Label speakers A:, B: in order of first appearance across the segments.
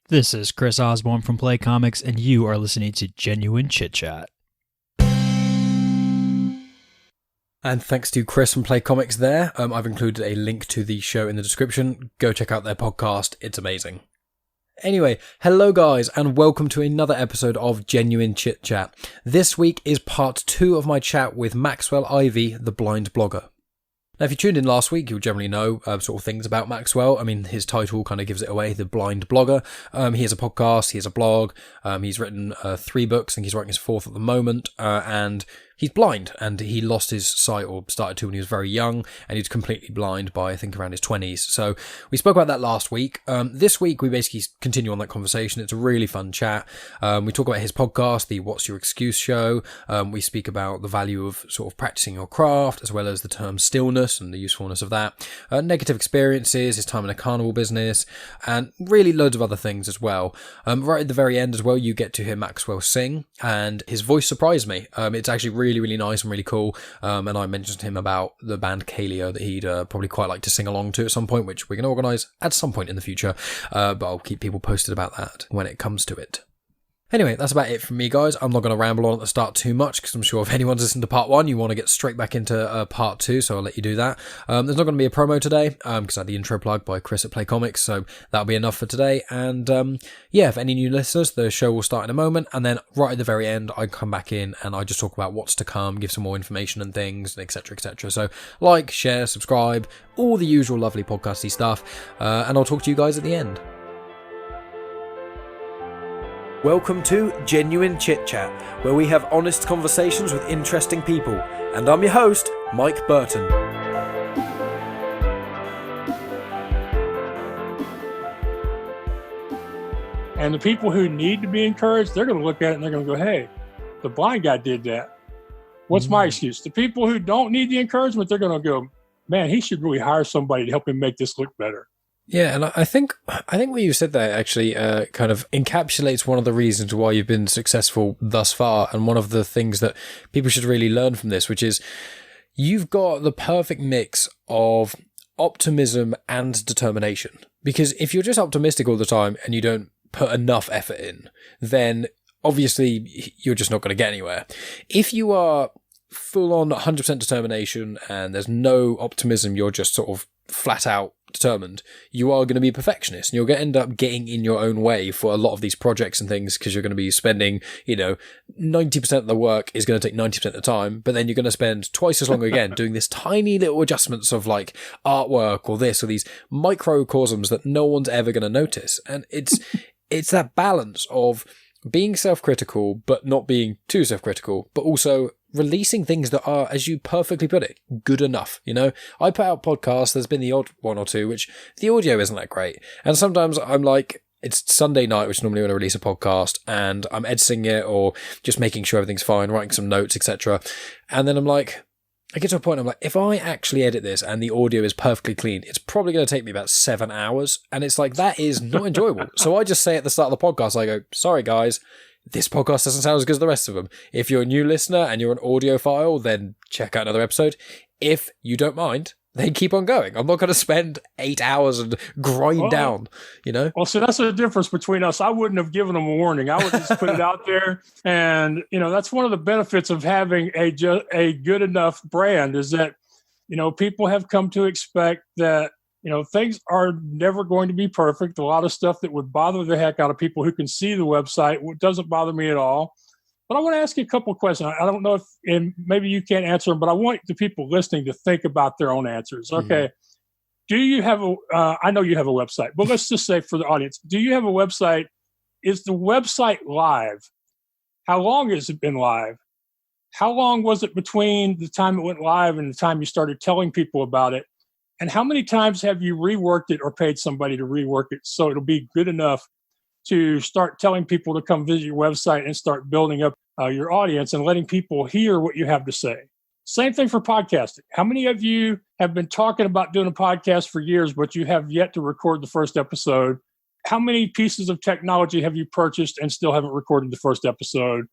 A: This is Chris Osborne from Play Comics, and you are listening to Genuine Chit-Chat. And thanks to Chris from Play Comics there. I've included a link to the show in the description. Go check out their podcast. It's amazing. Anyway, hello guys, and welcome to another episode of Genuine Chit-Chat. This week is part 2 of my chat with Maxwell Ivey, the blind blogger. Now, if you tuned in last week, you'll generally know sort of things about Maxwell. I mean, his title kind of gives it away, the blind blogger. He has a podcast, he has a blog, he's written 3 books, I think he's writing his 4th at the moment, and he's blind, and he lost his sight, or started to when he was very young, and he's completely blind by, I think, around his 20s. So we spoke about that last week. This week, we basically continue on that conversation. It's a really fun chat. We talk about his podcast, the What's Your Excuse show. We speak about the value of sort of practicing your craft, as well as the term stillness and the usefulness of that. Negative experiences, his time in the Carnival business, and really loads of other things as well. Right at the very end as well, you get to hear Maxwell sing, and his voice surprised me. It's actually really nice and really cool. And I mentioned to him about the band Kaleo that he'd probably quite like to sing along to at some point, which we're going to organise at some point in the future. But I'll keep people posted about that when it comes to it. Anyway, that's about it from me, guys. I'm not going to ramble on at the start too much, because I'm sure if anyone's listened to part 1, you want to get straight back into part 2, so I'll let you do that. There's not going to be a promo today, because I had the intro plug by Chris at Play Comics, so that'll be enough for today. And yeah, for any new listeners, the show will start in a moment, and then right at the very end, I come back in and I just talk about what's to come, give some more information and things, etc, etc. So like, share, subscribe, all the usual lovely podcasty stuff, and I'll talk to you guys at the end. Welcome to Genuine Chit-Chat, where we have honest conversations with interesting people. And I'm your host, Mike Burton.
B: And the people who need to be encouraged, they're going to look at it and they're going to go, hey, the blind guy did that. What's my excuse? The people who don't need the encouragement, they're going to go, man, he should really hire somebody to help him make this look better.
A: Yeah, and I think what you said there actually kind of encapsulates one of the reasons why you've been successful thus far, and one of the things that people should really learn from this, which is you've got the perfect mix of optimism and determination. Because if you're just optimistic all the time and you don't put enough effort in, then obviously you're just not going to get anywhere. If you are full on 100% determination and there's no optimism, you're just sort of flat out determined, you are going to be a perfectionist, and you're going to end up getting in your own way for a lot of these projects and things, because you're going to be spending, 90% of the work is going to take 90% of the time, but then you're going to spend twice as long again doing this tiny little adjustments of like artwork or this or these microcosms that no one's ever going to notice. And it's that balance of being self-critical but not being too self-critical, but also releasing things that are, as you perfectly put it, good enough. I put out podcasts, there's been the odd one or two which the audio isn't that great, and sometimes I'm like, it's Sunday night, which is normally when I release a podcast, and I'm editing it or just making sure everything's fine, writing some notes, etc. And then I'm like, I get to a point, I'm like, if I actually edit this and the audio is perfectly clean, it's probably going to take me about 7 hours. And it's like, that is not enjoyable. So I just say at the start of the podcast, I go, sorry guys, this podcast doesn't sound as good as the rest of them. If you're a new listener and you're an audiophile, then check out another episode. If you don't mind, then keep on going. I'm not going to spend 8 hours and grind down,
B: Well, so that's the difference between us. I wouldn't have given them a warning. I would just put it out there. And, that's one of the benefits of having a good enough brand, is that, people have come to expect that, things are never going to be perfect. A lot of stuff that would bother the heck out of people who can see the website doesn't bother me at all. But I want to ask you a couple of questions. I don't know if, and maybe you can't answer them, but I want the people listening to think about their own answers. Okay. Mm-hmm. Do you have I know you have a website, but let's just say for the audience, do you have a website? Is the website live? How long has it been live? How long was it between the time it went live and the time you started telling people about it? And how many times have you reworked it or paid somebody to rework it so it'll be good enough to start telling people to come visit your website and start building up your audience and letting people hear what you have to say? Same thing for podcasting. How many of you have been talking about doing a podcast for years, but you have yet to record the first episode? How many pieces of technology have you purchased and still haven't recorded the first episode?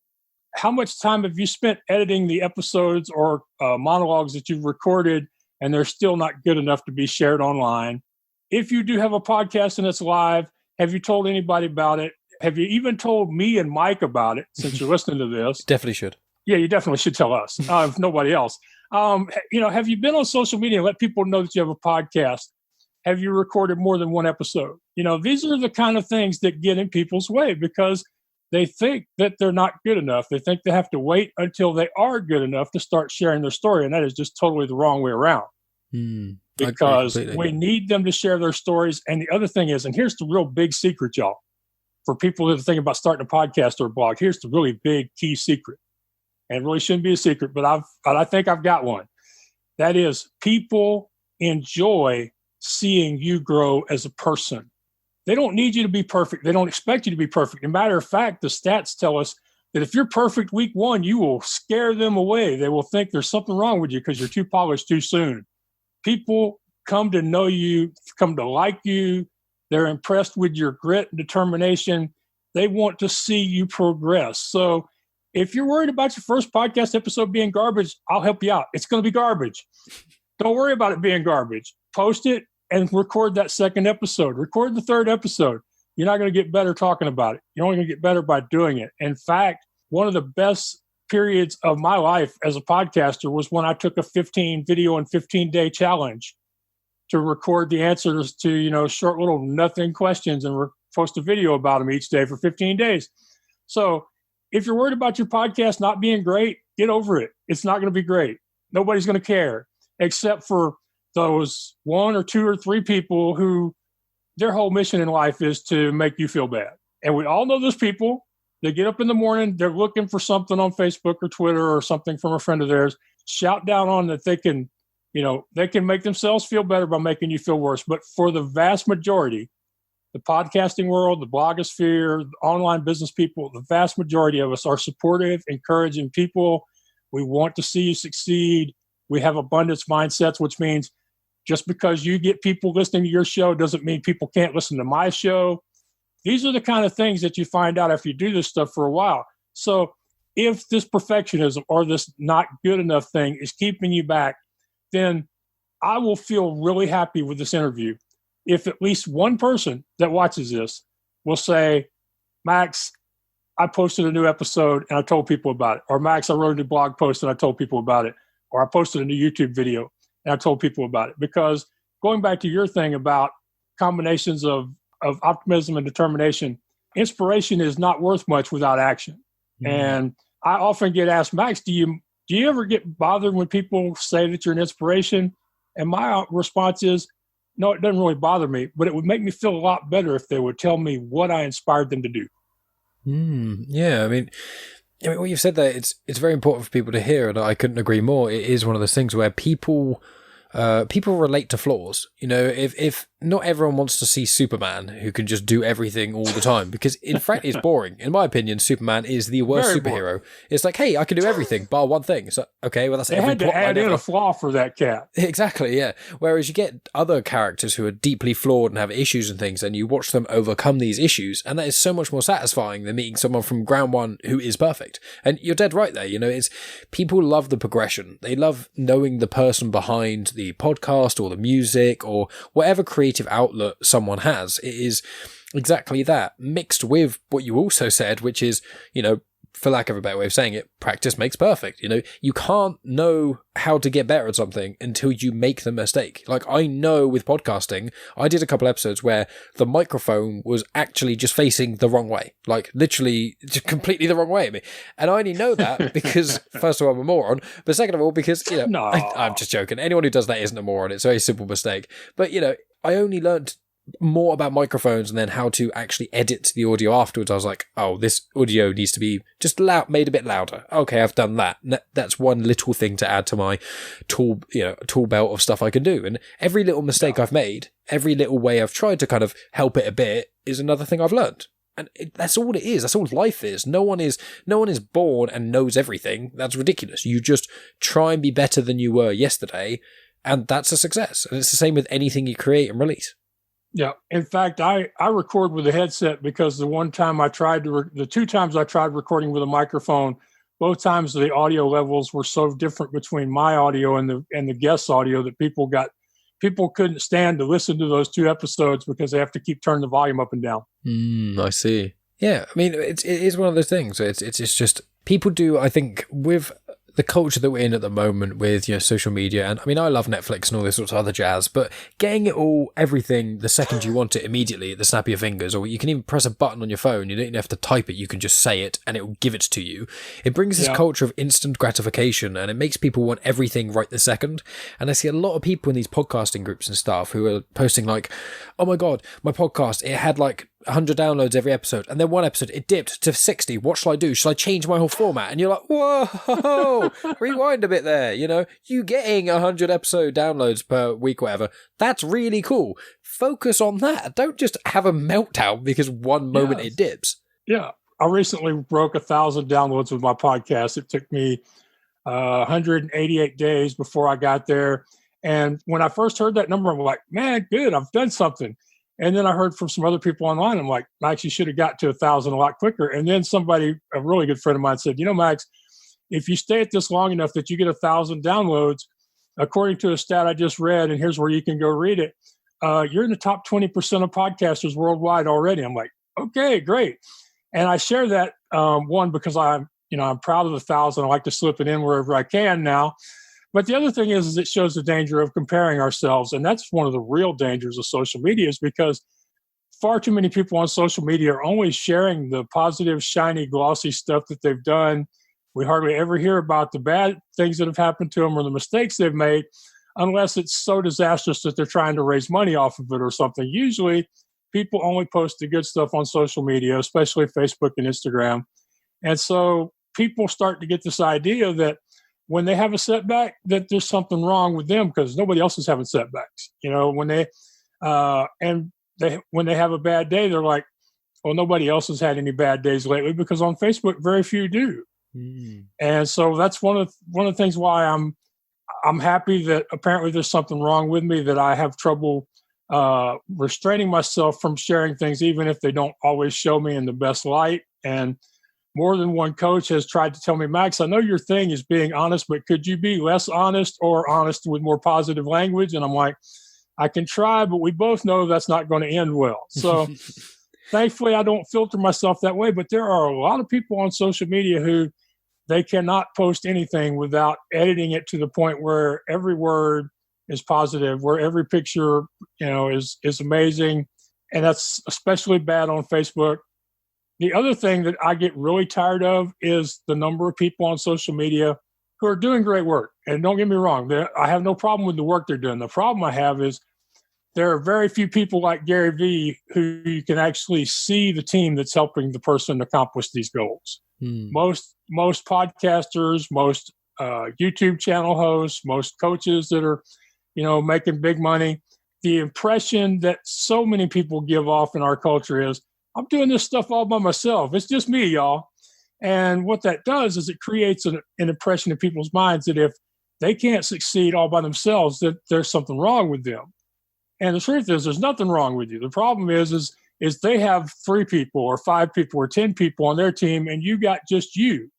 B: How much time have you spent editing the episodes or monologues that you've recorded and they're still not good enough to be shared online? If you do have a podcast and it's live, Have you told anybody about it? Have you even told me and Mike about it since you're listening to this?
A: Definitely should.
B: Yeah, you definitely should tell us, if nobody else. Have you been on social media and let people know that you have a podcast? Have you recorded more than one episode? These are the kind of things that get in people's way because they think that they're not good enough. They think they have to wait until they are good enough to start sharing their story. And that is just totally the wrong way around. Because we need them to share their stories. And the other thing is, and here's the real big secret, y'all, for people that are thinking about starting a podcast or a blog, here's the really big key secret. And it really shouldn't be a secret, but I think I've got one. That is, people enjoy seeing you grow as a person. They don't need you to be perfect. They don't expect you to be perfect. As a matter of fact, the stats tell us that if you're perfect week one, you will scare them away. They will think there's something wrong with you because you're too polished too soon. People come to know you, come to like you. They're impressed with your grit and determination. They want to see you progress. So if you're worried about your first podcast episode being garbage, I'll help you out. It's going to be garbage. Don't worry about it being garbage. Post it and record that second episode. Record the third episode. You're not going to get better talking about it. You're only going to get better by doing it. In fact, one of the best periods of my life as a podcaster was when I took a 15 video and 15-day challenge to record the answers to, short little nothing questions and post a video about them each day for 15 days. So if you're worried about your podcast not being great, get over it. It's not going to be great. Nobody's going to care except for those one or two or three people who their whole mission in life is to make you feel bad. And we all know those people. They get up in the morning, they're looking for something on Facebook or Twitter or something from a friend of theirs, shout down on that they can make themselves feel better by making you feel worse. But for the vast majority, the podcasting world, the blogosphere, the online business people, the vast majority of us are supportive, encouraging people. We want to see you succeed. We have abundance mindsets, which means just because you get people listening to your show doesn't mean people can't listen to my show. These are the kind of things that you find out after you do this stuff for a while. So if this perfectionism or this not good enough thing is keeping you back, then I will feel really happy with this interview if at least one person that watches this will say, Max, I posted a new episode and I told people about it. Or Max, I wrote a new blog post and I told people about it. Or I posted a new YouTube video and I told people about it. Because going back to your thing about combinations of optimism and determination, inspiration is not worth much without action. Mm-hmm. And I often get asked, Max, do you ever get bothered when people say that you're an inspiration? And my response is, no, it doesn't really bother me, but it would make me feel a lot better if they would tell me what I inspired them to do.
A: Yeah, I mean, what you've said there, it's very important for people to hear, and I couldn't agree more. It is one of those things where people relate to flaws. If not everyone wants to see Superman who can just do everything all the time, because in fact it's boring. In my opinion, Superman is the worst superhero. Boring. It's like, hey, I can do everything bar one thing. So okay, well that's
B: they had to add in a flaw for that cat.
A: Exactly, yeah. Whereas you get other characters who are deeply flawed and have issues and things, and you watch them overcome these issues, and that is so much more satisfying than meeting someone from ground one who is perfect. And you're dead right there. It's people love the progression. They love knowing the person behind the podcast or the music or whatever creative outlet someone has. It is exactly that, mixed with what you also said, which is, for lack of a better way of saying it, practice makes perfect. You can't know how to get better at something until you make the mistake. Like I know with podcasting, I did a couple episodes where the microphone was actually just facing the wrong way, like literally just completely the wrong way at me. And I only know that because first of all, I'm a moron, but second of all, because,
B: no.
A: I'm just joking. Anyone who does that isn't a moron. It's a very simple mistake. But, I only learned more about microphones and then how to actually edit the audio afterwards. I was like, oh, this audio needs to be just made a bit louder. Okay, I've done that. That's one little thing to add to my tool belt of stuff I can do. And every little mistake I've made, every little way I've tried to kind of help it a bit is another thing I've learned. And that's all it is. That's all life is. No one is born and knows everything. That's ridiculous. You just try and be better than you were yesterday, and that's a success. And it's the same with anything you create and release.
B: Yeah. In fact, I record with a headset because the two times I tried recording with a microphone, both times the audio levels were so different between my audio and the guest's audio that people got people couldn't stand to listen to those 2 episodes because they have to keep turning the volume up and down.
A: I see. Yeah, I mean, it is one of those things. It's just people do, I think, with the culture that we're in at the moment with, social media, and I mean, I love Netflix and all this sorts of other jazz, but getting it all, everything, the second you want it immediately at the snap of your fingers, or you can even press a button on your phone, you don't even have to type it, you can just say it and it will give it to you. It brings this culture of instant gratification, and it makes people want everything right this second. And I see a lot of people in these podcasting groups and stuff who are posting like, oh my God, my podcast, it had like 100 downloads every episode, and then one episode it dipped to 60. What shall I do? Shall I change my whole format? And you're like, whoa, rewind a bit there. You getting 100 episode downloads per week, whatever. That's really cool. Focus on that. Don't just have a meltdown because one moment it dips.
B: Yeah, I recently broke 1,000 downloads with my podcast. It took me 188 days before I got there. And when I first heard that number, I'm like, man, good, I've done something. And then I heard from some other people online. I'm like, Max, you should have got to 1,000 a lot quicker. And then somebody, a really good friend of mine, said, Max, if you stay at this long enough that you get 1,000 downloads, according to a stat I just read, and here's where you can go read it, you're in the top 20% of podcasters worldwide already. I'm like, okay, great. And I share that one because I'm proud of the 1,000. I like to slip it in wherever I can now. But the other thing is it shows the danger of comparing ourselves. And that's one of the real dangers of social media, is because far too many people on social media are only sharing the positive, shiny, glossy stuff that they've done. We hardly ever hear about the bad things that have happened to them or the mistakes they've made, unless it's so disastrous that they're trying to raise money off of it or something. Usually, people only post the good stuff on social media, especially Facebook and Instagram. And so people start to get this idea that when they have a setback, that there's something wrong with them because nobody else is having setbacks. When they have a bad day, they're like, well, nobody else has had any bad days lately, because on Facebook, very few do. And so that's one of the things why I'm happy that apparently there's something wrong with me, that I have trouble restraining myself from sharing things, even if they don't always show me in the best light. And more than one coach has tried to tell me, Max, I know your thing is being honest, but could you be less honest or honest with more positive language? And I'm like, I can try, but we both know that's not going to end well. So thankfully, I don't filter myself that way. But there are a lot of people on social media who they cannot post anything without editing it to the point where every word is positive, where every picture, is amazing. And that's especially bad on Facebook. The other thing that I get really tired of is the number of people on social media who are doing great work. And don't get me wrong, I have no problem with the work they're doing. The problem I have is there are very few people like Gary Vee who you can actually see the team that's helping the person accomplish these goals. Most podcasters, most YouTube channel hosts, most coaches that are, making big money, the impression that so many people give off in our culture is, I'm doing this stuff all by myself. It's just me, y'all. And what that does is it creates an impression in people's minds that if they can't succeed all by themselves, that there's something wrong with them. And the truth is, there's nothing wrong with you. The problem is they have 3 people or 5 people or 10 people on their team, and you got just you.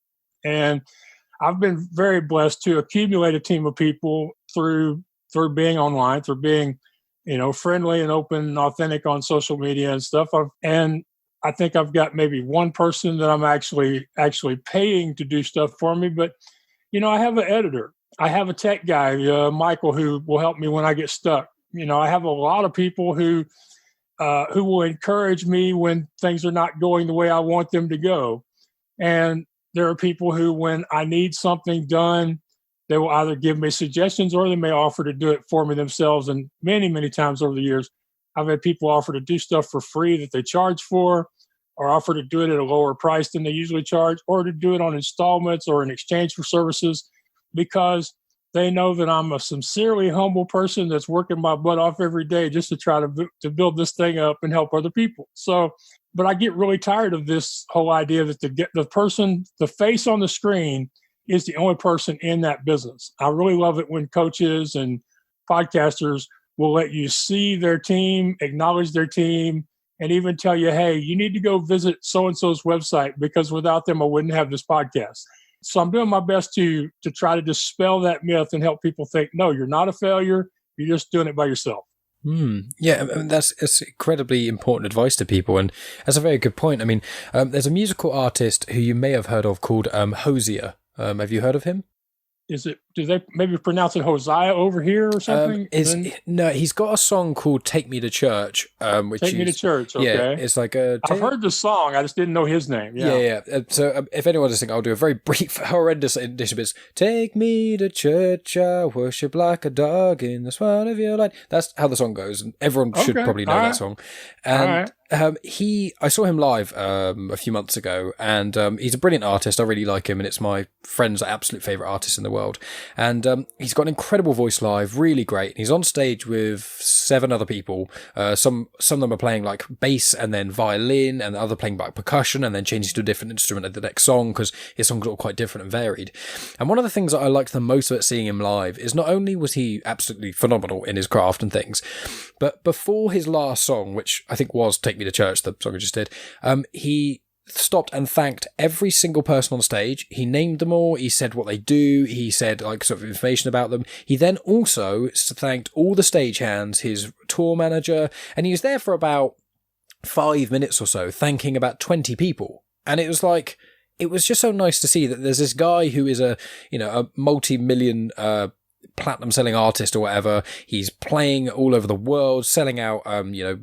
B: And I've been very blessed to accumulate a team of people through being online, through being friendly and open and authentic on social media and stuff. And I think I've got maybe one person that I'm actually paying to do stuff for me. But, I have an editor. I have a tech guy, Michael, who will help me when I get stuck. I have a lot of people who will encourage me when things are not going the way I want them to go. And there are people who, when I need something done, they will either give me suggestions or they may offer to do it for me themselves. And many, many times over the years, I've had people offer to do stuff for free that they charge for, or offer to do it at a lower price than they usually charge, or to do it on installments or in exchange for services, because they know that I'm a sincerely humble person that's working my butt off every day just to try to build this thing up and help other people. So, but I get really tired of this whole idea that the face on the screen is the only person in that business. I really love it when coaches and podcasters will let you see their team, acknowledge their team, and even tell you, hey, you need to go visit so-and-so's website because without them, I wouldn't have this podcast. So I'm doing my best to try to dispel that myth and help people think, no, you're not a failure. You're just doing it by yourself.
A: Yeah, I mean, that's incredibly important advice to people, and that's a very good point. I mean, there's a musical artist who you may have heard of called Hosier. Have you heard of him?
B: Do they maybe pronounce it Hosea over here or something?
A: No, he's got a song called "Take Me to Church," which
B: Take Me to Church. Okay,
A: yeah, it's like
B: I've heard the song. I just didn't know his name.
A: Yeah. So if anyone's listening, I'll do a very brief, horrendous edition. It's "Take me to church, I worship like a dog in the swine of your light." That's how the song goes, and everyone should probably know that song. And I saw him live a few months ago, and he's a brilliant artist. I really like him, and it's my friend's absolute favorite artist in the world. And he's got an incredible voice live, really great. He's on stage with 7 other people. Some of them are playing like bass and then violin, and the other playing like percussion, and then changing to a different instrument at the next song, because his songs are all quite different and varied. And one of the things that I liked the most about seeing him live is not only was he absolutely phenomenal in his craft and things, but before his last song, which I think was "Take Me to Church," the song I just did, he stopped and thanked every single person on stage. He named them all. He said what they do. He said like sort of information about them. He then also thanked all the stagehands, his tour manager, and he was there for about 5 minutes or so, thanking about 20 people. And it was like, it was just so nice to see that there's this guy who is a multi-million platinum selling artist or whatever. He's playing all over the world, selling out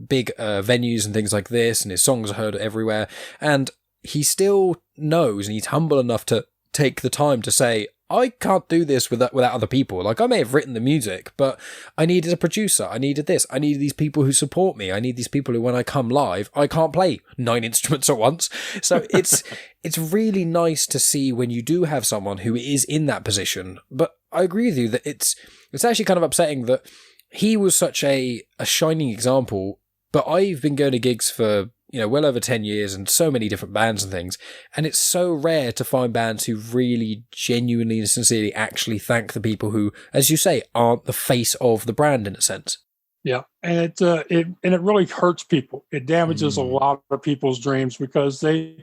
A: big venues and things like this, and his songs are heard everywhere, and he still knows, and he's humble enough to take the time to say, I can't do this without other people. Like, I may have written the music, but I needed a producer. I needed this. I needed these people who support me. I need these people who, when I come live, I can't play 9 instruments at once. So it's really nice to see when you do have someone who is in that position. But I agree with you that it's actually kind of upsetting that he was such a shining example, but I've been going to gigs for well over 10 years and so many different bands and things. And it's so rare to find bands who really genuinely and sincerely actually thank the people who, as you say, aren't the face of the brand in a sense.
B: Yeah. And it really hurts people. It damages a lot of people's dreams, because they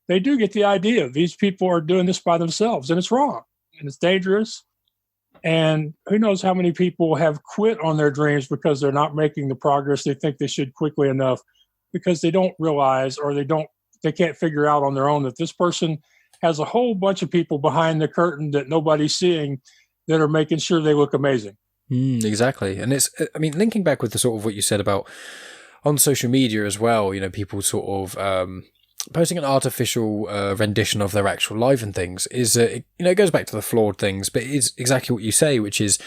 B: do get the idea these people are doing this by themselves, and it's wrong and it's dangerous. And who knows how many people have quit on their dreams because they're not making the progress they think they should quickly enough, because they don't realize, or they can't figure out on their own that this person has a whole bunch of people behind the curtain that nobody's seeing that are making sure they look amazing.
A: Exactly. And linking back with the sort of what you said about on social media as well, people sort of posting an artificial rendition of their actual life and things is, it goes back to the flawed things, but it is exactly what you say, which is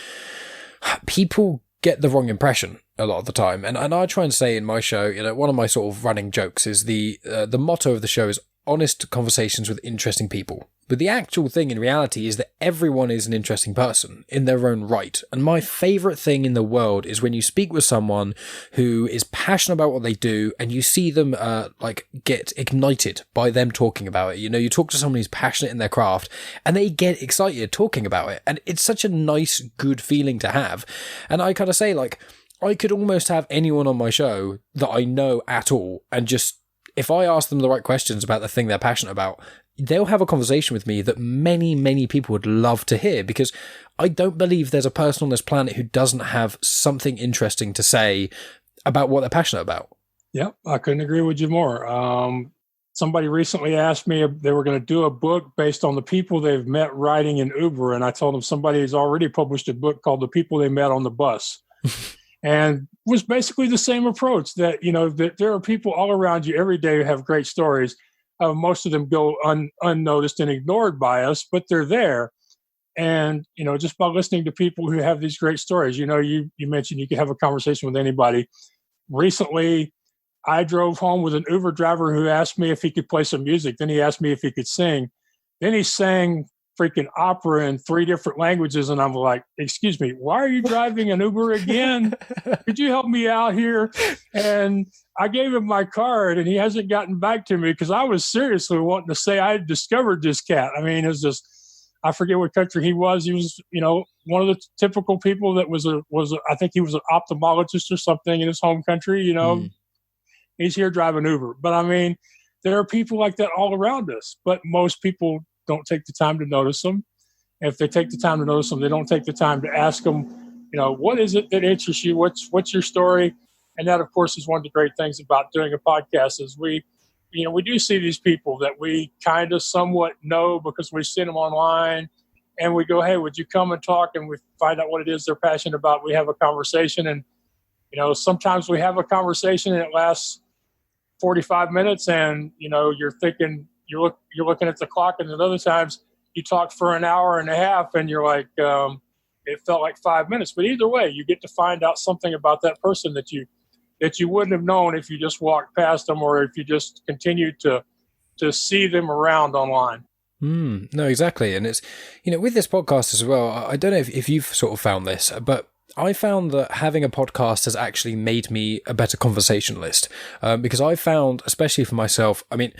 A: people get the wrong impression a lot of the time. And I try and say in my show, one of my sort of running jokes is the motto of the show is honest conversations with interesting people. But the actual thing in reality is that everyone is an interesting person in their own right. And my favourite thing in the world is when you speak with someone who is passionate about what they do, and you see them get ignited by them talking about it. You talk to someone who's passionate in their craft and they get excited talking about it. And it's such a nice, good feeling to have. And I kind of say, like, I could almost have anyone on my show that I know at all, and just, if I ask them the right questions about the thing they're passionate about, they'll have a conversation with me that many, many people would love to hear, because I don't believe there's a person on this planet who doesn't have something interesting to say about what they're passionate about. Yeah,
B: I couldn't agree with you more. Somebody recently asked me if they were going to do a book based on the people they've met riding in Uber, and I told them somebody has already published a book called The People They Met on the Bus. And was basically the same approach, that, that there are people all around you every day who have great stories. Most of them go unnoticed and ignored by us, but they're there. And, just by listening to people who have these great stories, you mentioned you could have a conversation with anybody. Recently, I drove home with an Uber driver who asked me if he could play some music. Then he asked me if he could sing. Then he sang freaking opera in 3 different languages. And I'm like, excuse me, why are you driving an Uber again? Could you help me out here? And I gave him my card, and he hasn't gotten back to me, because I was seriously wanting to say I had discovered this cat. I mean, it's just, I forget what country he was. He was, one of the typical people that was I think he was an ophthalmologist or something in his home country, He's here driving Uber. But I mean, there are people like that all around us, but most people don't take the time to notice them. If they take the time to notice them, they don't take the time to ask them what is it that interests you? What's your story? And that, of course, is one of the great things about doing a podcast is we do see these people that we kind of somewhat know because we've seen them online, and we go, hey, would you come and talk? And we find out what it is they're passionate about. We have a conversation, and sometimes we have a conversation and it lasts 45 minutes, and you're thinking you're looking at the clock, and then other times you talk for an hour and a half, and you're like, it felt like 5 minutes. But either way, you get to find out something about that person that you wouldn't have known if you just walked past them or if you just continued to see them around online.
A: No, exactly. And it's, with this podcast as well, I don't know if you've sort of found this, but I found that having a podcast has actually made me a better conversationalist, because I found, especially for myself, I mean,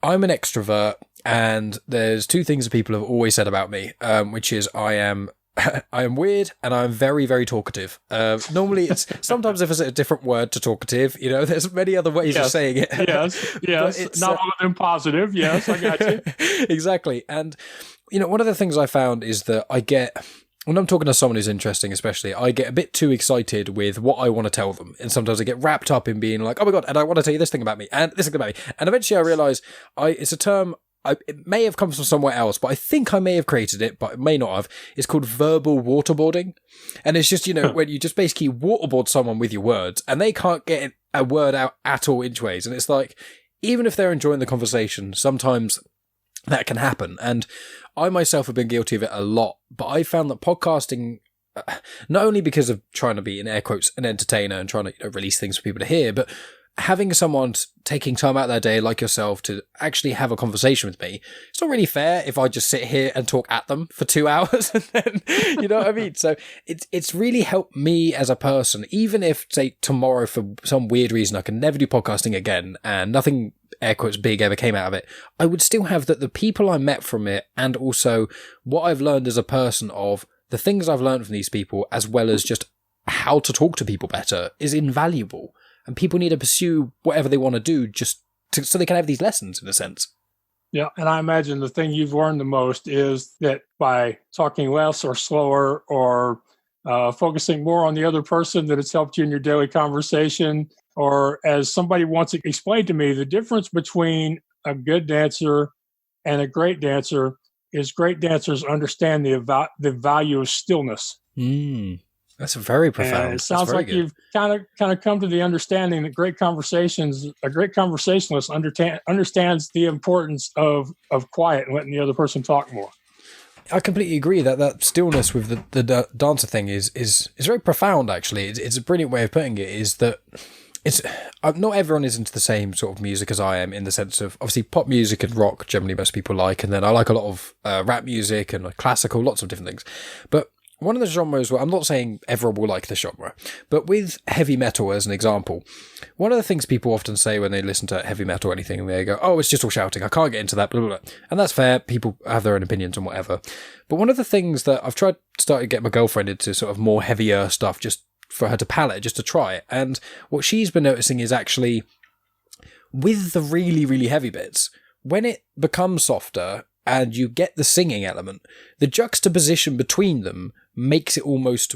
A: I'm an extrovert, and there's two things that people have always said about me, which is I am weird and I'm very, very talkative. Normally it's sometimes if it's a different word to talkative, there's many other ways of saying it.
B: Yes. It's not all of them positive. Yes, I got you.
A: Exactly. And, one of the things I found is that when I'm talking to someone who's interesting, especially, I get a bit too excited with what I want to tell them. And sometimes I get wrapped up in being like, oh my God, and I want to tell you this thing about me and this thing about me. And eventually I realize it's a term, it may have come from somewhere else, but I think I may have created it, but it may not have. It's called verbal waterboarding. And it's just, when you just basically waterboard someone with your words and they can't get a word out at all inchways. And it's like, even if they're enjoying the conversation, sometimes that can happen. And I myself have been guilty of it a lot, but I found that podcasting, not only because of trying to be, in air quotes, an entertainer and trying to release things for people to hear, but having someone taking time out of their day like yourself to actually have a conversation with me, it's not really fair if I just sit here and talk at them for 2 hours and then, you know what I mean? So it's really helped me as a person, even if, say, tomorrow for some weird reason I can never do podcasting again and nothing, air quotes, big ever came out of it, I would still have the people I met from it and also what I've learned as a person of the things I've learned from these people, as well as just how to talk to people better, is invaluable. And people need to pursue whatever they want to do so they can have these lessons, in a sense.
B: Yeah, and I imagine the thing you've learned the most is that by talking less or slower or focusing more on the other person, that it's helped you in your daily conversation. Or as somebody once explained to me, the difference between a good dancer and a great dancer is great dancers understand the value of stillness.
A: That's very profound.
B: And it sounds like you've kind of come to the understanding that a great conversationalist understands the importance of quiet and letting the other person talk more.
A: I completely agree that stillness with the dancer thing is very profound, actually. It's a brilliant way of putting it, is that not everyone is into the same sort of music as I am, in the sense of, obviously, pop music and rock generally most people like, and then I like a lot of rap music and classical, lots of different things. But one of the genres where I'm not saying everyone will like the genre, but with heavy metal as an example, one of the things people often say when they listen to heavy metal or anything, they go, oh, it's just all shouting, I can't get into that, blah, blah, blah. And that's fair. People have their own opinions and whatever. But one of the things that I've started to get my girlfriend into sort of more heavier stuff, just for her to palate, just to try it. And what she's been noticing is actually with the really, really heavy bits, when it becomes softer and you get the singing element, the juxtaposition between them makes it almost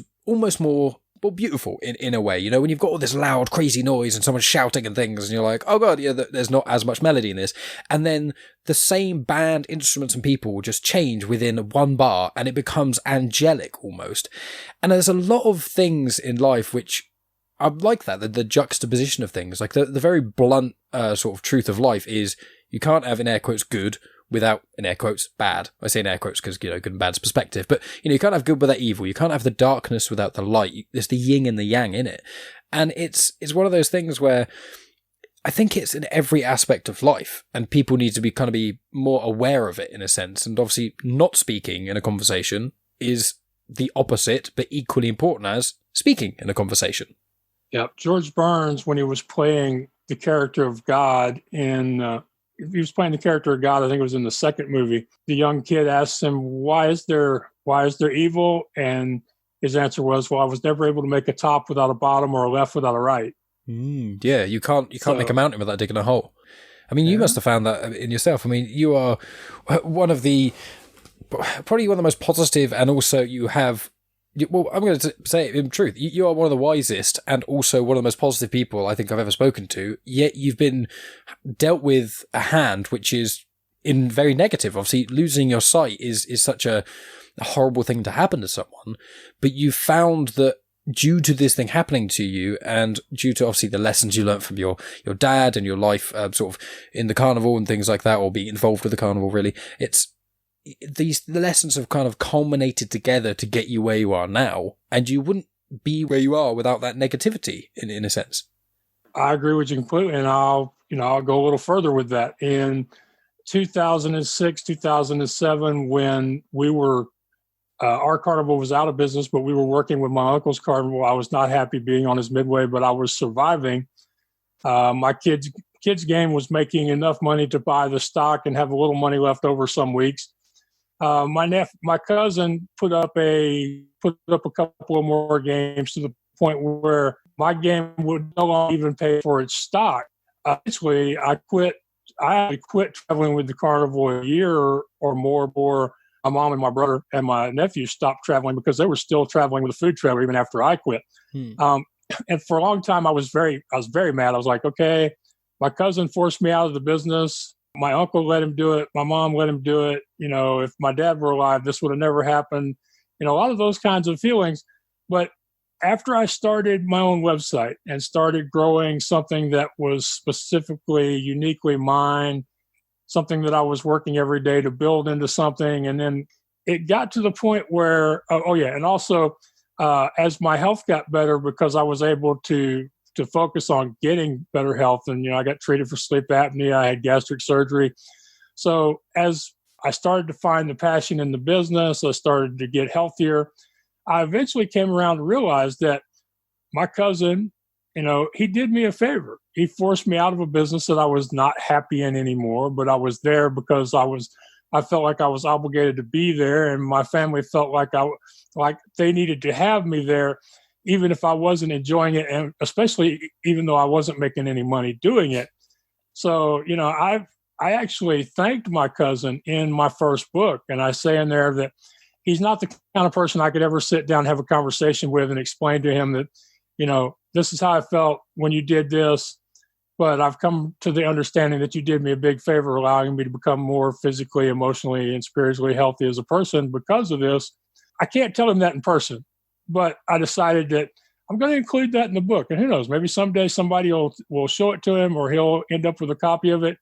A: more beautiful in a way. When you've got all this loud, crazy noise and someone's shouting and things, and you're like, oh God, yeah, there's not as much melody in this. And then the same band, instruments and people just change within one bar and it becomes angelic almost. And there's a lot of things in life which I like that, the juxtaposition of things. Like the very blunt sort of truth of life is you can't have, in air quotes, good without, in air quotes, bad. I say in air quotes because, good and bad's perspective. But, you can't have good without evil. You can't have the darkness without the light. There's the yin and the yang in it. And it's one of those things where I think it's in every aspect of life, and people need to be more aware of it in a sense. And obviously not speaking in a conversation is the opposite, but equally important as speaking in a conversation.
B: Yeah. George Burns, when he was playing the character of God he was playing the character of God, I think it was in the second movie. The young kid asks him, why is there evil? And his answer was, well, I was never able to make a top without a bottom or a left without a right.
A: Yeah, you can't make a mountain without digging a hole. I mean, you must have found that in yourself. I mean, you are probably one of the most positive, and also you have Well, I'm going to say it in truth. You are one of the wisest and also one of the most positive people I think I've ever spoken to. Yet you've been dealt with a hand which is in very negative. Obviously, losing your sight is such a horrible thing to happen to someone. But you found that due to this thing happening to you, and due to obviously the lessons you learned from your dad and your life, sort of in the carnival and things like that, or being involved with the carnival, really, the lessons have kind of culminated together to get you where you are now, and you wouldn't be where you are without that negativity in a sense.
B: I agree with you completely, and I'll go a little further with that. In 2006, 2007, when we were our carnival was out of business, but we were working with my uncle's carnival. I was not happy being on his midway, but I was surviving. My kids game was making enough money to buy the stock and have a little money left over some weeks. My cousin put up a couple of more games to the point where my game would no longer even pay for its stock. Eventually, I quit traveling with the carnival a year or more before my mom and my brother and my nephew stopped traveling because they were still traveling with a food trailer even after I quit. And for a long time, I was very mad. I was like, okay, my cousin forced me out of the business. My uncle let him do it. My mom let him do it. If my dad were alive, this would have never happened. A lot of those kinds of feelings. But after I started my own website and started growing something that was specifically, uniquely mine, something that I was working every day to build into something, and then it got to the point where, and also as my health got better because I was able to focus on getting better health. And, I got treated for sleep apnea. I had gastric surgery. So as I started to find the passion in the business, I started to get healthier. I eventually came around to realize that my cousin, he did me a favor. He forced me out of a business that I was not happy in anymore, but I was there because I felt like I was obligated to be there. And my family felt like they needed to have me there, even if I wasn't enjoying it, and especially even though I wasn't making any money doing it. So, I actually thanked my cousin in my first book. And I say in there that he's not the kind of person I could ever sit down and have a conversation with and explain to him that, this is how I felt when you did this. But I've come to the understanding that you did me a big favor, allowing me to become more physically, emotionally, and spiritually healthy as a person because of this. I can't tell him that in person. But I decided that I'm going to include that in the book. And who knows, maybe someday somebody will show it to him or he'll end up with a copy of it.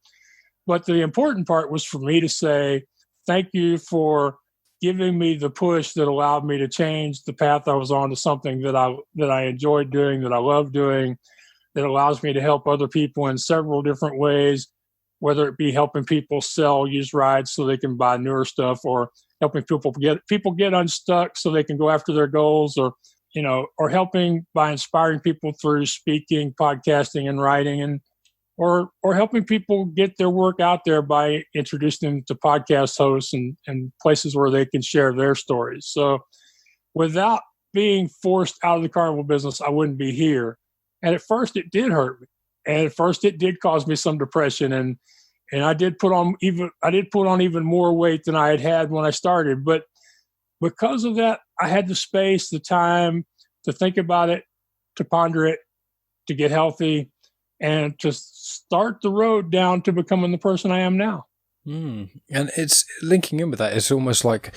B: But the important part was for me to say, thank you for giving me the push that allowed me to change the path I was on to something that I enjoyed doing, that I love doing, that allows me to help other people in several different ways, whether it be helping people sell used rides so they can buy newer stuff, or helping people get unstuck so they can go after their goals, or helping by inspiring people through speaking, podcasting, and writing, or helping people get their work out there by introducing them to podcast hosts and places where they can share their stories. So without being forced out of the carnival business, I wouldn't be here. And at first it did hurt me. And at first it did cause me some depression, and I did put on even more weight than I had when I started. But because of that, I had the space, the time to think about it, to ponder it, to get healthy, and to start the road down to becoming the person I am now.
A: And it's linking in with that. It's almost like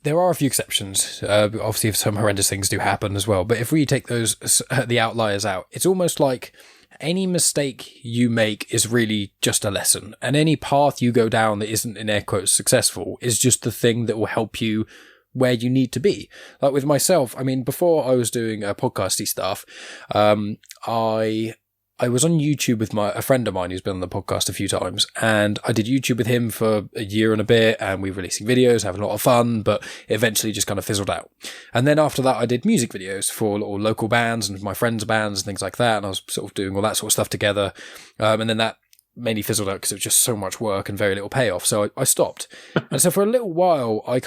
A: there are a few exceptions. Obviously, if some horrendous things do happen as well. But if we take the outliers out, it's almost like any mistake you make is really just a lesson. And any path you go down that isn't, in air quotes, successful is just the thing that will help you where you need to be. Like with myself, I mean, before I was doing podcasty stuff, I was on YouTube with a friend of mine who's been on the podcast a few times, and I did YouTube with him for a year and a bit, and we were releasing videos, having a lot of fun, but it eventually just kind of fizzled out. And then after that, I did music videos for local bands and my friends' bands and things like that, and I was sort of doing all that sort of stuff together. And then that mainly fizzled out because it was just so much work and very little payoff, so I stopped. And so for a little while, I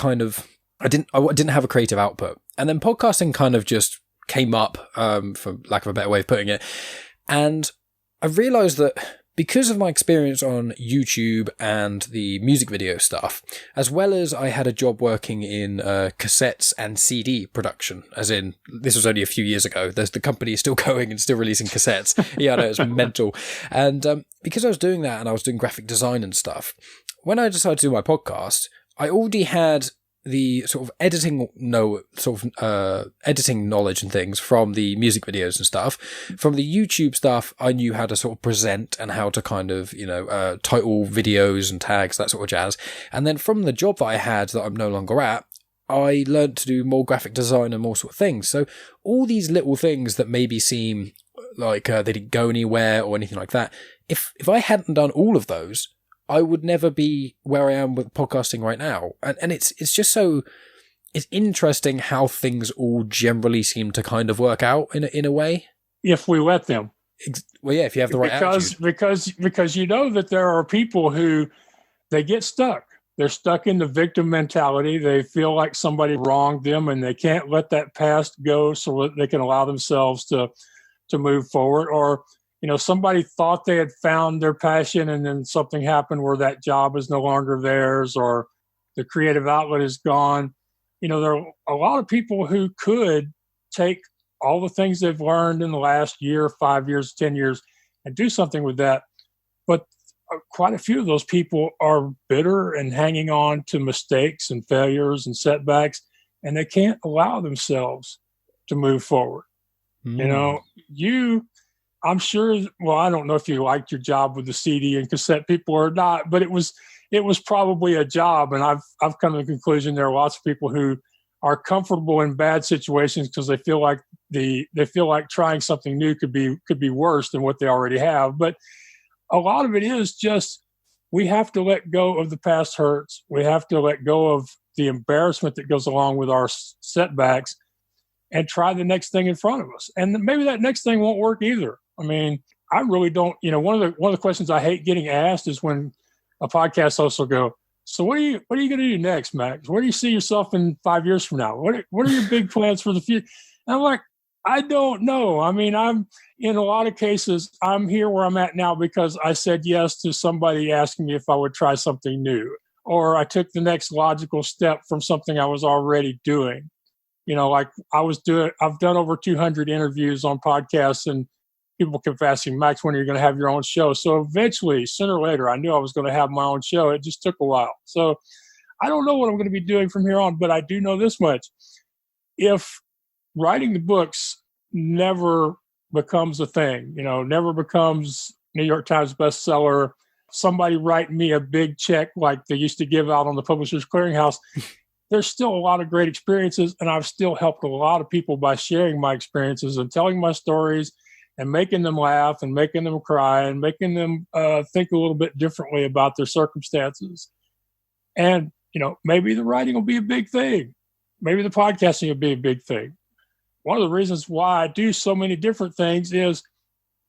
A: didn't have a creative output. And then podcasting kind of just came up, for lack of a better way of putting it. And I realized that because of my experience on YouTube and the music video stuff, as well as I had a job working in cassettes and CD production, as in, this was only a few years ago. The company is still going and still releasing cassettes. Yeah, I know, it's mental. And because I was doing that and I was doing graphic design and stuff, when I decided to do my podcast, I already had the sort of editing knowledge and things from the music videos and stuff. From the YouTube stuff, I knew how to sort of present and how to kind of, title videos and tags, that sort of jazz. And then from the job that I had that I'm no longer at, I learned to do more graphic design and more sort of things. So all these little things that maybe seem like they didn't go anywhere or anything like that, if I hadn't done all of those, I would never be where I am with podcasting right now. And it's just so, it's interesting how things all generally seem to kind of work out in a way.
B: If we let them.
A: Well, yeah, if you have the right attitude.
B: Because you know that there are people who, they get stuck. They're stuck in the victim mentality. They feel like somebody wronged them and they can't let that past go so that they can allow themselves to move forward. Or, somebody thought they had found their passion and then something happened where that job is no longer theirs or the creative outlet is gone. There are a lot of people who could take all the things they've learned in the last year, 5 years, 10 years, and do something with that. But quite a few of those people are bitter and hanging on to mistakes and failures and setbacks, and they can't allow themselves to move forward. I'm sure, well, I don't know if you liked your job with the CD and cassette people or not, but it was probably a job. And I've come to the conclusion there are lots of people who are comfortable in bad situations because they feel like trying something new could be worse than what they already have. But a lot of it is just, we have to let go of the past hurts. We have to let go of the embarrassment that goes along with our setbacks and try the next thing in front of us. And maybe that next thing won't work either. I mean, I really don't, one of the questions I hate getting asked is when a podcast host will go, so what are you going to do next, Max? Where do you see yourself in 5 years from now? What are your big plans for the future? And I'm like, I don't know. I mean, I'm in a lot of cases, I'm here where I'm at now because I said yes to somebody asking me if I would try something new, or I took the next logical step from something I was already doing. Like I've done over 200 interviews on podcasts, and people kept asking, Max, when are you going to have your own show? So eventually, sooner or later, I knew I was going to have my own show. It just took a while. So I don't know what I'm going to be doing from here on, but I do know this much. If writing the books never becomes a thing, never becomes New York Times bestseller, somebody write me a big check like they used to give out on the Publishers Clearinghouse, there's still a lot of great experiences, and I've still helped a lot of people by sharing my experiences and telling my stories and making them laugh and making them cry and making them think a little bit differently about their circumstances. And, maybe the writing will be a big thing. Maybe the podcasting will be a big thing. One of the reasons why I do so many different things is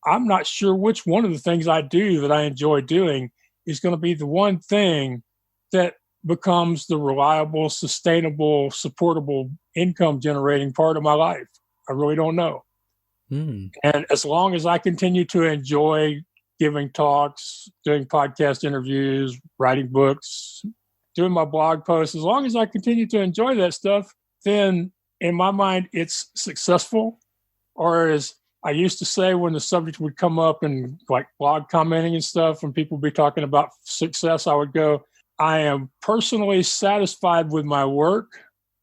B: I'm not sure which one of the things I do that I enjoy doing is going to be the one thing that becomes the reliable, sustainable, supportable income generating part of my life. I really don't know. And as long as I continue to enjoy giving talks, doing podcast interviews, writing books, doing my blog posts, as long as I continue to enjoy that stuff, then in my mind, it's successful. Or as I used to say when the subject would come up and like blog commenting and stuff, when people would be talking about success, I would go, I am personally satisfied with my work.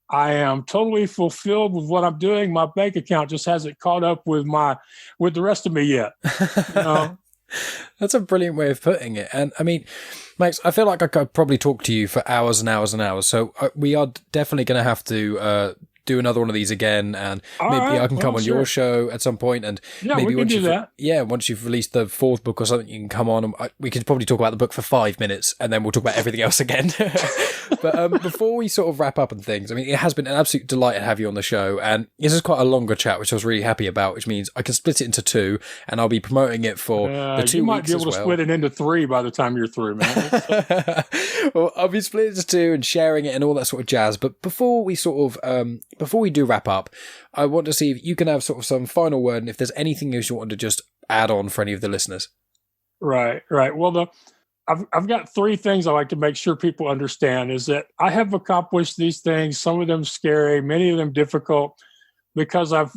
B: I am totally fulfilled with what I'm doing. My bank account just hasn't caught up with the rest of me yet.
A: That's a brilliant way of putting it. And I mean, Max, I feel like I could probably talk to you for hours and hours and hours. So we are definitely going to have to do another one of these again, and maybe I can come on your show at some point, and maybe
B: we can do that.
A: Once you've released the fourth book or something, you can come on and we could probably talk about the book for 5 minutes, and then we'll talk about everything else again. But before we sort of wrap up and things, I mean, it has been an absolute delight to have you on the show, and this is quite a longer chat, which I was really happy about, which means I can split it into 2, and I'll be promoting it for the 2 weeks.
B: You might be able to split it into 3 by the time you're through, man.
A: Well, I'll be splitting it into 2 and sharing it and all that sort of jazz. But before we before we do wrap up, I want to see if you can have sort of some final word, and if there's anything else you want to just add on for any of the listeners.
B: Right. Well, I've got three things I like to make sure people understand is that I have accomplished these things, some of them scary, many of them difficult, because I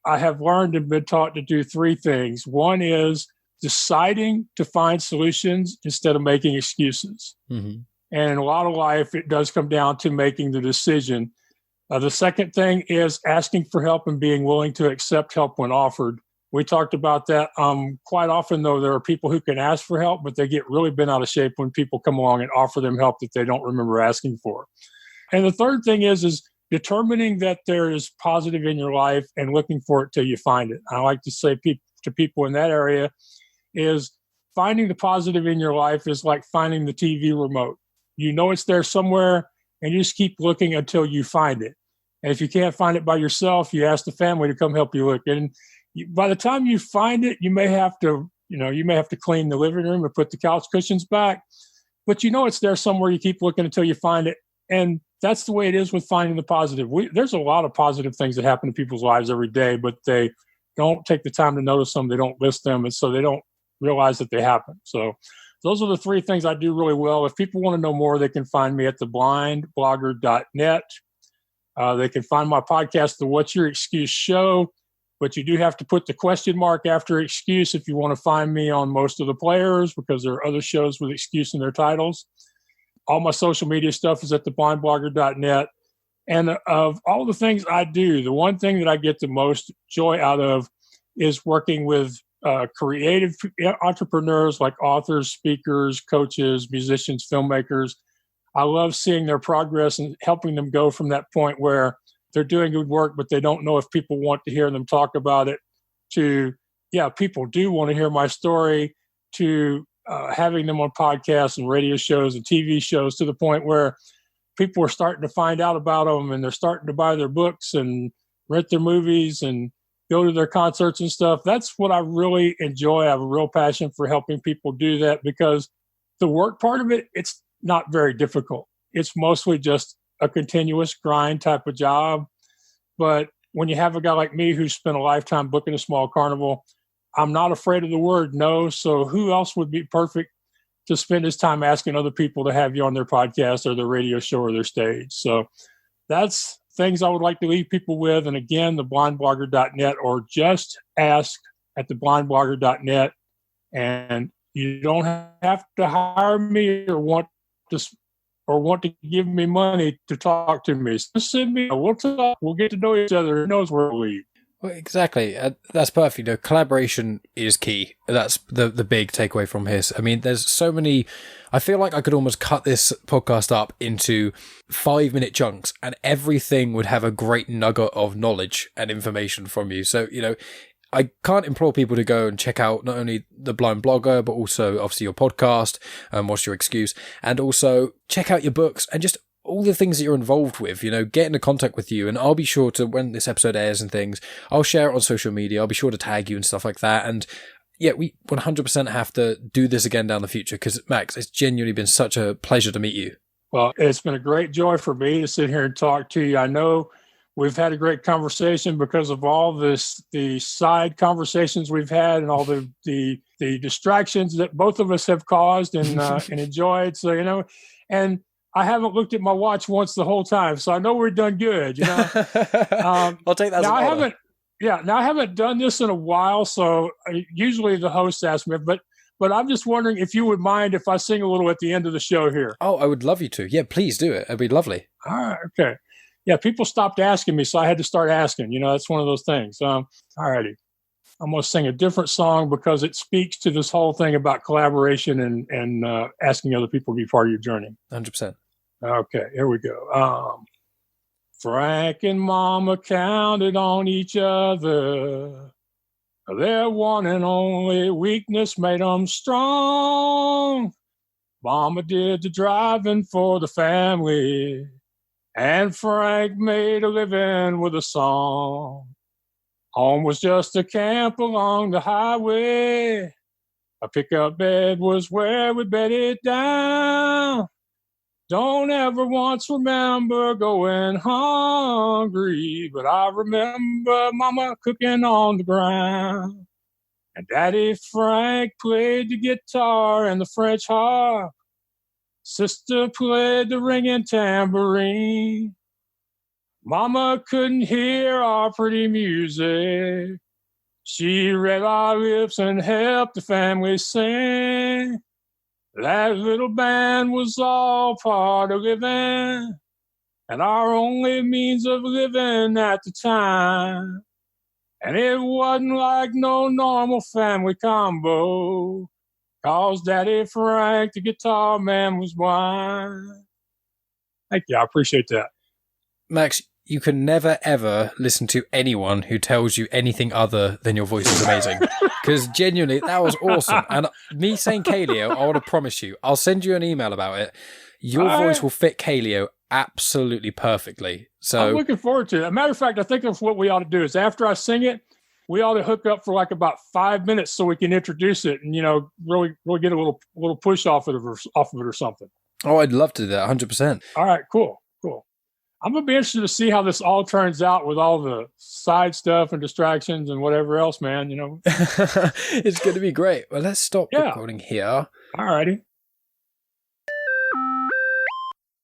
B: have learned and been taught to do three things. One is deciding to find solutions instead of making excuses. Mm-hmm. And in a lot of life, it does come down to making the decision. The second thing is asking for help and being willing to accept help when offered. We talked about that. Quite often, though, there are people who can ask for help, but they get really bent out of shape when people come along and offer them help that they don't remember asking for. And the third thing is determining that there is positive in your life and looking for it till you find it. I like to say to people in that area is finding the positive in your life is like finding the TV remote. You know it's there somewhere, and you just keep looking until you find it. And if you can't find it by yourself, you ask the family to come help you look. And by the time you find it, you may have to clean the living room and put the couch cushions back, but you know it's there somewhere. You keep looking until you find it. And that's the way it is with finding the positive. There's a lot of positive things that happen in people's lives every day, but they don't take the time to notice them. They don't list them. And so they don't realize that they happen. So those are the three things I do really well. If people want to know more, they can find me at theblindblogger.net. They can find my podcast, The What's Your Excuse Show. But you do have to put the question mark after excuse if you want to find me on most of the players, because there are other shows with excuse in their titles. All my social media stuff is at theblindblogger.net. And of all the things I do, the one thing that I get the most joy out of is working with creative entrepreneurs like authors, speakers, coaches, musicians, filmmakers. I love seeing their progress and helping them go from that point where they're doing good work, but they don't know if people want to hear them talk about it, to, yeah, people do want to hear my story, to having them on podcasts and radio shows and TV shows, to the point where people are starting to find out about them and they're starting to buy their books and rent their movies and go to their concerts and stuff. That's what I really enjoy. I have a real passion for helping people do that, because the work part of it, it's not very difficult. It's mostly just a continuous grind type of job. But when you have a guy like me who spent a lifetime booking a small carnival, I'm not afraid of the word no. So who else would be perfect to spend his time asking other people to have you on their podcast or their radio show or their stage? So that's things I would like to leave people with. And again, theblindblogger.net, or just ask at theblindblogger.net. And you don't have to hire me or want to give me money to talk to me. Just send me, we'll talk, we'll get to know each other. Who knows where we'll lead.
A: Well, exactly. That's perfect. You know, collaboration is key. That's the big takeaway from this. I mean, there's so many. I feel like I could almost cut this podcast up into 5-minute chunks, and everything would have a great nugget of knowledge and information from you. So, you know, I can't implore people to go and check out not only The Blind Blogger, but also obviously your podcast, What's Your Excuse, and also check out your books and just all the things that you're involved with, you know, get into contact with you. And I'll be sure to, when this episode airs and things, I'll share it on social media. I'll be sure to tag you and stuff like that. And yeah, we 100% have to do this again down the future, because Max, it's genuinely been such a pleasure to meet you.
B: Well, it's been a great joy for me to sit here and talk to you. I know we've had a great conversation because of all the side conversations we've had and all the distractions that both of us have caused and enjoyed. So, you know, and I haven't looked at my watch once the whole time, so I know we're done good. You know,
A: I'll take that.
B: Now I haven't done this in a while, so usually the host asks me, but I'm just wondering if you would mind if I sing a little at the end of the show here.
A: Oh, I would love you to. Yeah, please do it. It'd be lovely.
B: All right. Okay. Yeah, people stopped asking me, so I had to start asking. You know, that's one of those things. All righty. I'm going to sing a different song because it speaks to this whole thing about collaboration and asking other people to be part of your journey.
A: 100%.
B: Okay, here we go. Frank and Mama counted on each other. Their one and only weakness made them strong. Mama did the driving for the family, and Frank made a living with a song. Home was just a camp along the highway. A pickup bed was where we bedded down. Don't ever once remember going hungry, but I remember Mama cooking on the ground. And Daddy Frank played the guitar and the French harp. Sister played the ringing tambourine. Mama couldn't hear our pretty music. She read our lips and helped the family sing. That little band was all part of living, and our only means of living at the time. And it wasn't like no normal family combo, 'cause Daddy Frank, the guitar man, was blind. Thank you. I appreciate that.
A: Max, you can never, ever listen to anyone who tells you anything other than your voice is amazing. Because genuinely, that was awesome. And me saying Kaleo, I want to promise you, I'll send you an email about it. Your voice will fit Kaleo absolutely perfectly. So
B: I'm looking forward to it. As a matter of fact, I think that's what we ought to do is after I sing it, we ought to hook up for like about 5 minutes so we can introduce it and, really get a little push off of it or something.
A: Oh, I'd love to do that, 100%.
B: All right, cool. I'm going to be interested to see how this all turns out with all the side stuff and distractions and whatever else, man,
A: It's going to be great. Well, let's stop recording here.
B: All righty.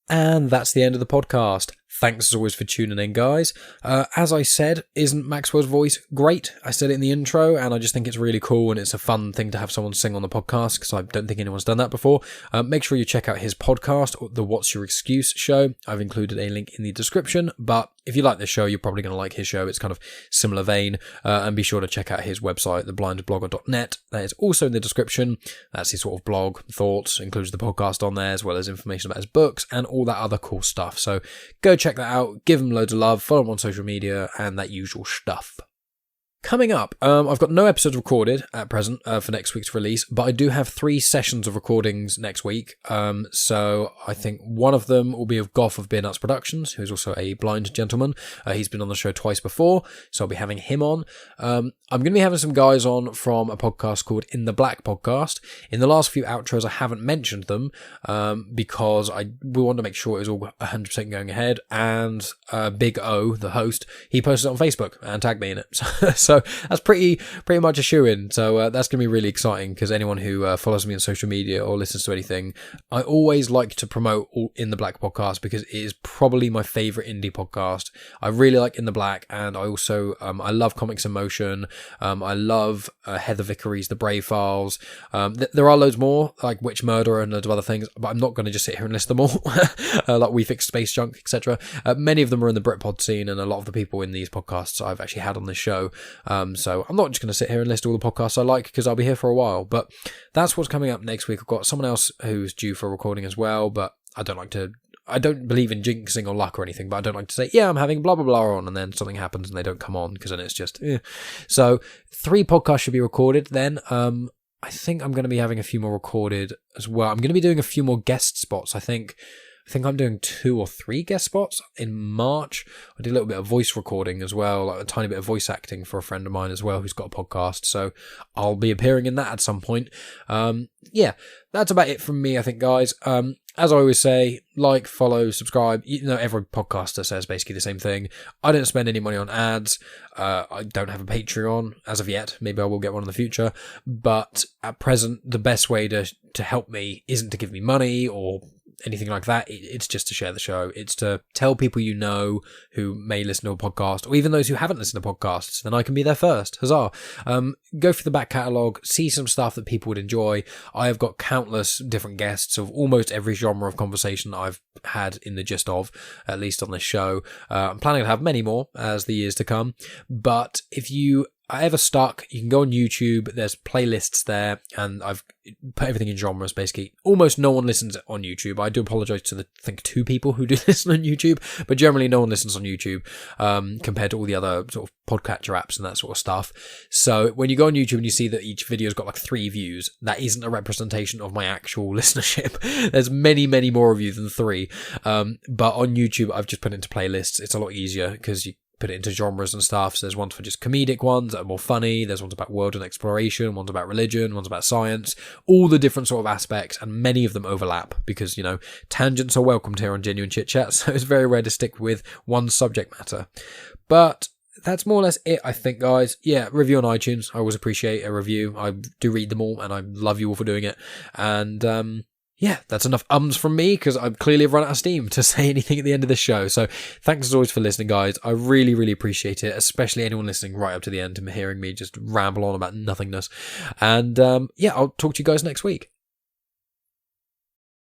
A: And that's the end of the podcast. Thanks as always for tuning in, guys. As I said, isn't Maxwell's voice great? I said it in the intro, and I just think it's really cool, and it's a fun thing to have someone sing on the podcast, because I don't think anyone's done that before. Make sure you check out his podcast, the What's Your Excuse show. I've included a link in the description, but if you like this show, you're probably going to like his show. It's kind of similar vein, and be sure to check out his website, theblindblogger.net. That is also in the description. That's his sort of blog, thoughts, includes the podcast on there, as well as information about his books, and all that other cool stuff. So go check that out, give him loads of love, follow him on social media, and that usual stuff. Coming up, I've got no episodes recorded at present for next week's release, but I do have 3 sessions of recordings next week. So I think one of them will be of Goff of Beer Nuts Productions, who's also a blind gentleman. He's been on the show twice before, so I'll be having him on. I'm going to be having some guys on from a podcast called In the Black Podcast. In the last few outros, I haven't mentioned them because we wanted to make sure it was all 100% going ahead. And Big O, the host, he posted it on Facebook and tagged me in it. So that's pretty much a shoo-in. So that's going to be really exciting, because anyone who follows me on social media or listens to anything, I always like to promote In the Black Podcast, because it is probably my favourite indie podcast. I really like In the Black, and I also I love Comics in Motion. I love Heather Vickery's The Brave Files. There are loads more, like Witch Murder and loads of other things, but I'm not going to just sit here and list them all. Like We Fix Space Junk, etc. Many of them are in the Britpod scene, and a lot of the people in these podcasts I've actually had on this show. So I'm not just going to sit here and list all the podcasts I like, because I'll be here for a while. But that's what's coming up next week. I've got someone else who's due for recording as well, but I don't believe in jinxing or luck or anything, but I don't like to say, yeah, I'm having blah, blah, blah on, and then something happens and they don't come on, because then it's just, So 3 podcasts should be recorded then. I think I'm going to be having a few more recorded as well. I'm going to be doing a few more guest spots. I think I'm doing 2 or 3 guest spots in March. I did a little bit of voice recording as well, like a tiny bit of voice acting for a friend of mine as well who's got a podcast. So I'll be appearing in that at some point. Yeah, that's about it from me, I think, guys. As I always say, like, follow, subscribe. Every podcaster says basically the same thing. I don't spend any money on ads. I don't have a Patreon as of yet. Maybe I will get one in the future. But at present, the best way to help me isn't to give me money or anything like that. It's just to share the show. It's to tell people who may listen to a podcast, or even those who haven't listened to podcasts, then I can be there first. Huzzah. Go through the back catalogue, see some stuff that people would enjoy. I have got countless different guests of almost every genre of conversation that I've had in the gist of, at least on this show. I'm planning to have many more as the years to come, but if you are ever stuck, you can go on YouTube. There's playlists there, and I've put everything in genres, basically. Almost no one listens on YouTube. I do apologise to I think 2 people who do listen on YouTube, but generally no one listens on YouTube compared to all the other sort of podcatcher apps and that sort of stuff. So when you go on YouTube and you see that each video's got like 3 views, that isn't a representation of my actual listenership. There's many, many more of you than 3. But on YouTube, I've just put it into playlists. It's a lot easier because you put it into genres and stuff. So there's ones for just comedic ones that are more funny. There's ones about world and exploration, ones about religion, ones about science, all the different sort of aspects, and many of them overlap because, tangents are welcomed here on Genuine Chit-Chat, so it's very rare to stick with one subject matter. But that's more or less it, I think, guys. Yeah, review on iTunes. I always appreciate a review. I do read them all, and I love you all for doing it. And yeah, that's enough from me, because I've clearly run out of steam to say anything at the end of this show. So thanks as always for listening, guys. I really, really appreciate it, especially anyone listening right up to the end and hearing me just ramble on about nothingness. And yeah, I'll talk to you guys next week.